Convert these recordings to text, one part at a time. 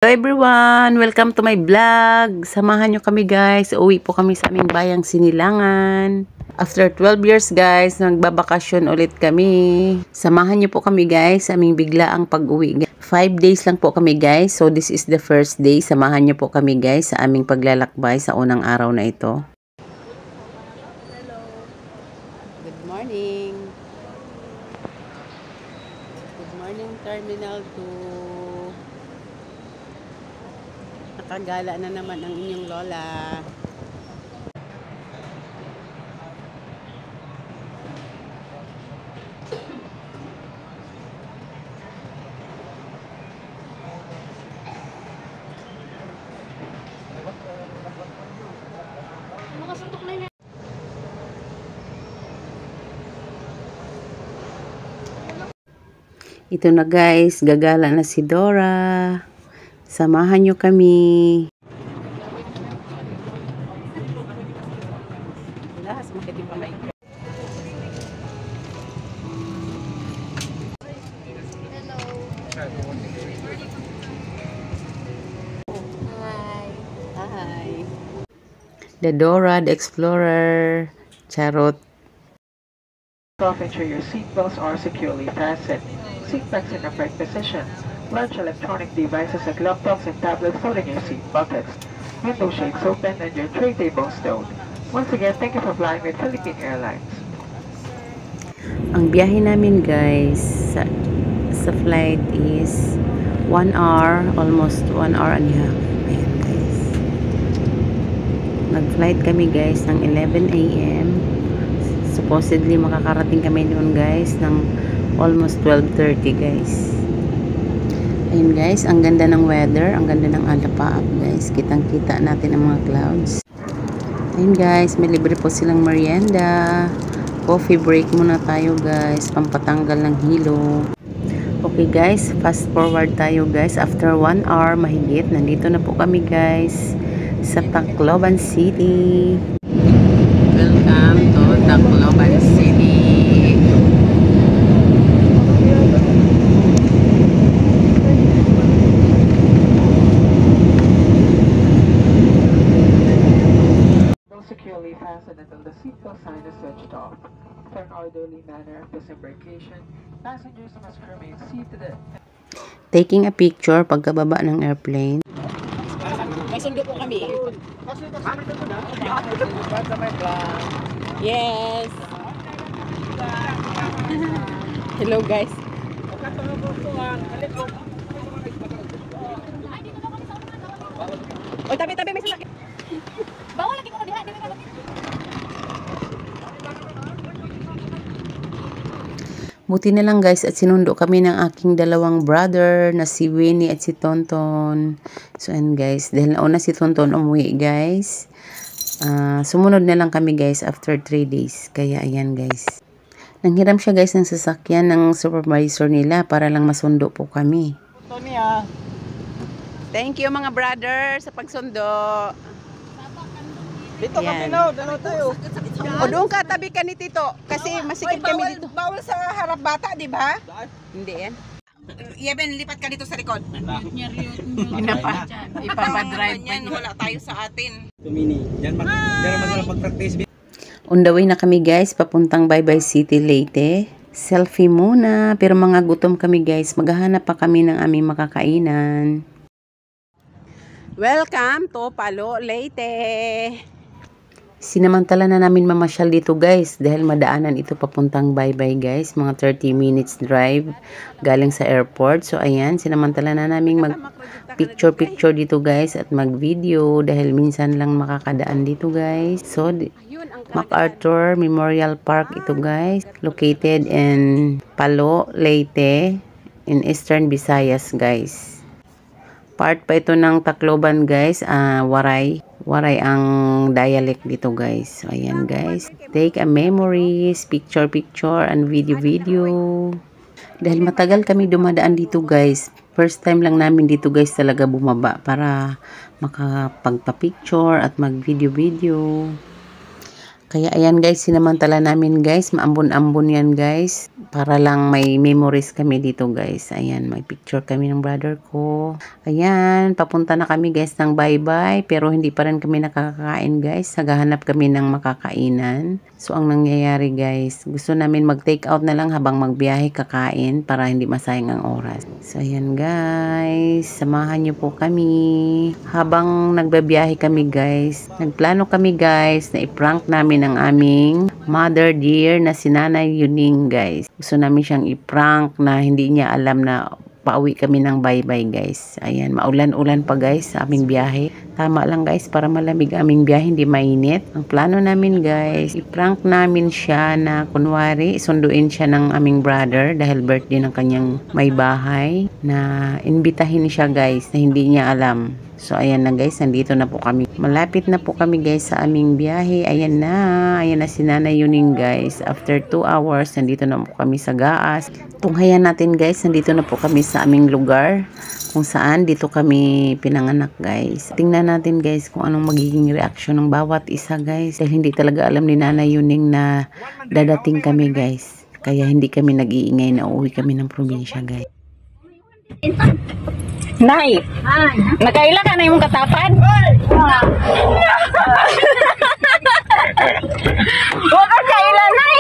Hello everyone! Welcome to my vlog! Samahan nyo kami guys. Uwi po kami sa aming bayang Sinilangan. After 12 years guys, nagbabakasyon ulit kami. Samahan nyo po kami guys sa aming biglaang pag-uwi. 5 days lang po kami guys. So this is the first day. Samahan nyo po kami guys sa aming paglalakbay sa unang araw na ito. Hello! Good morning! Good morning Terminal 2. Nakagala na naman ang inyong lola. Ito na guys, gagala na si Dora. Samahan nyo kami. Lahas makiti pa may. Hello. Hi. Hi. The Dora the Explorer. Charot. Ensure your seatbelts are securely fastened. Seatbacks in upright position. Large electronic devices like laptops and tablets stored in your seat buckets. Window shades open and your tray table stowed. Once again, thank you for flying with Philippine Airlines. Ang biyahe namin guys sa flight is 1 hour, almost 1 hour and a half. Ayan guys. Nag-flight kami guys ng 11 AM. Supposedly makakarating kami noon guys ng almost 12:30 guys. Ayun guys, ang ganda ng weather, ang ganda ng alapaap guys. Kitang-kita natin ang mga clouds. Ayun guys, may libre po silang merienda. Coffee break muna tayo guys, pampatanggal ng hilo. Okay guys, fast forward tayo guys. After 1 hour mahigit, nandito na po kami guys sa Tacloban City. Welcome to Tacloban City. Securely fastened until the seatbelt sign is switched off. For an orderly manner of disembarkation, passengers must remain seated. Taking a picture pagkababa ng airplane. May sundo po kami. Yes. Hello guys. O tabi-tabi may sasakyan. Bawal lagi ko diha, dili ka. Buti na lang guys at sinundo kami ng aking dalawang brother na si Winnie at si Tonton. So and guys, dahil nauna si Tonton umuwi guys. Sumunod na lang kami guys after 3 days. Kaya ayan guys. Nanghiram siya guys ng sasakyan ng supervisor nila para lang masundo po kami. Thank you mga brother sa pagsundo. Dito kami na, dalaw tayo. O doon ka, tabi ka ni Tito. Kasi masikip kami dito. Bawal sa harap bata, di ba? Hindi yan. Yeben, lipat ka dito sa likod. Ipapadrive pa Yan, wala tayo sa atin. Tumini. Diyan masarap mag-practice. On the way na kami guys, papuntang Baybay City, Leyte. Selfie muna, pero mga gutom kami guys. Maghahanap pa kami ng aming makakainan. Welcome to Palo, Leyte. Sinamantala na namin mamasyal dito guys dahil madaanan ito papuntang Baybay guys. Mga 30 minutes drive galing sa airport. So ayan, sinamantala na namin mag picture dito guys at mag video dahil minsan lang makakadaan dito guys. So MacArthur Memorial Park ito guys, located in Palo, Leyte in Eastern Visayas guys. Part pa ito ng Tacloban guys, Waray ang dialect dito guys. So ayan guys, take a memories, picture and video. Dahil matagal kami dumadaan dito guys, first time lang namin dito guys talaga bumaba para makapagpa-picture at mag video. Kaya ayan guys, sinamantala namin guys, maambon-ambon yan guys. Para lang may memories kami dito guys. Ayan, may picture kami ng brother ko. Ayan, papunta na kami guys ng bye-bye. Pero hindi pa rin kami nakakakain guys. Naghahanap kami ng makakainan. So ang nangyayari guys, gusto namin mag-take out na lang habang magbiyahe kakain para hindi masayang ang oras. So ayan guys, samahan nyo po kami. Habang nagbabiyahe kami guys, nagplano kami guys na i-prank namin ang aming mother dear na si Nanay Yuning guys. Gusto namin siyang i-prank na hindi niya alam na pauwi kami ng bye-bye guys. Ayan, maulan-ulan pa guys sa aming biyahe. Tama lang guys para malamig aming biyahe, hindi mainit. Ang plano namin guys, i-prank namin siya na kunwari sunduin siya ng aming brother dahil birthday ng kanyang may bahay, na imbitahin siya guys na hindi niya alam. So ayan na guys, nandito na po kami. Malapit na po kami guys sa aming biyahe. Ayan na si Nanay Yuning guys. After 2 hours, nandito na po kami sa Gaas. Tunghayan natin guys, nandito na po kami sa aming lugar kung saan dito kami pinanganak guys. Tingnan natin guys kung anong magiging reaction ng bawat isa guys. Dahil hindi talaga alam ni Nanay Yuning na dadating kami guys. Kaya hindi kami nag-iingay na uuwi kami ng probinsya guys. Nay, nakaila ka na yung katapad? Huwag ka kaila, Nay!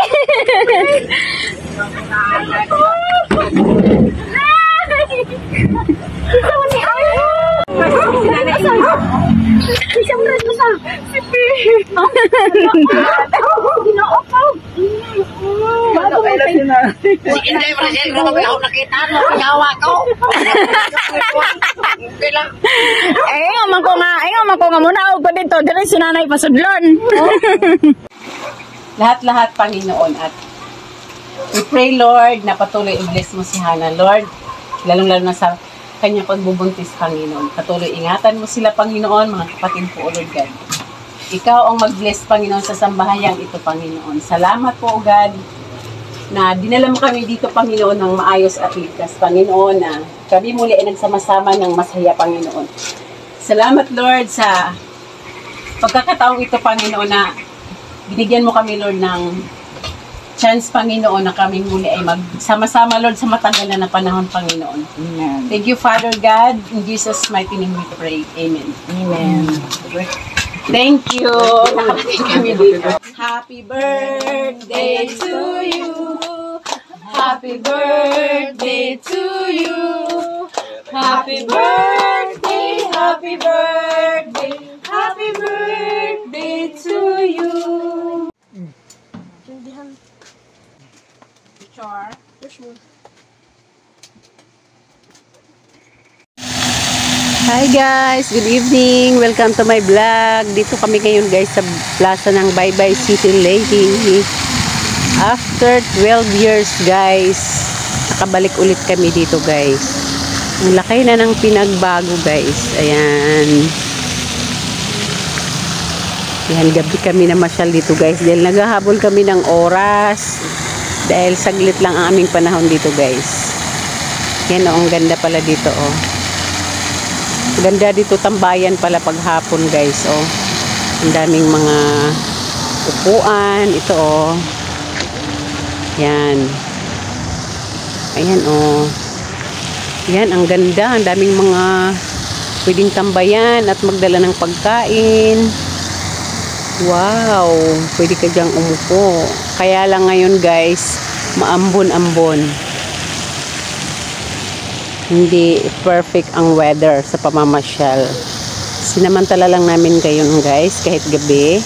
Ayun man ko nga muna ako dito, dali si Nanay pasudlon. Lahat-lahat Panginoon, at we pray Lord na patuloy i-bless mo si Hannah Lord, lalong-lalo na sa kanyang pagbubuntis Panginoon. Patuloy ingatan mo sila Panginoon, mga kapatid ko o Lord God. Ikaw ang mag-bless Panginoon sa sambahayang ito Panginoon. Salamat po God na dinala mo kami dito Panginoon ng maayos at ligtas Panginoon, na kami muli ay nagsama-sama ng masaya Panginoon. Salamat Lord sa pagkakataong ito Panginoon na binigyan mo kami Lord ng chance Panginoon na kami muli ay magsama-sama Lord sa matagal na panahon Panginoon. Amen. Thank you Father God, in Jesus mighty name we pray. Amen. Amen. Thank you. Nakarating kami dito. Happy birthday to you. Happy birthday to you. Happy birthday, happy birthday, happy birthday to you. Picture. Hi guys, good evening. Welcome to my vlog. Dito kami ngayon guys sa plaza ng Bye Bye City Lady. After 12 years guys, nakabalik ulit kami dito guys. Ang laki na ng pinagbago guys. Ayan. Yan, gabi kami na masyal dito guys. Dahil naghahabol kami ng oras. Dahil saglit lang ang aming panahon dito guys. Yan o, ang ganda pala dito o. Ganda dito, tambayan pala paghapon guys oh. Ang daming mga upuan ito oh. Yan. Ayan oh. Yan, ang ganda, ang daming mga pwedeng tambayan at magdala ng pagkain. Wow, pwede ka diyang umupo. Kaya lang ngayon guys, maambon-ambon. Hindi perfect ang weather sa pamamasyal. Sinamantala lang namin kayo guys kahit gabi.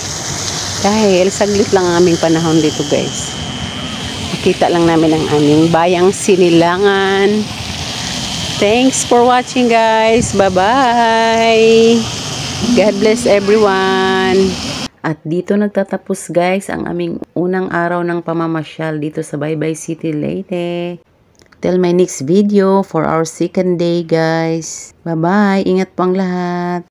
Dahil saglit lang ang aming panahon dito guys. Makita lang namin ang aming bayang Sinilangan. Thanks for watching guys. Bye-bye. God bless everyone. At dito nagtatapos guys ang aming unang araw ng pamamasyal dito sa Bye Bye City Leyte. Till my next video for our second day guys. Bye-bye. Ingat po ang lahat.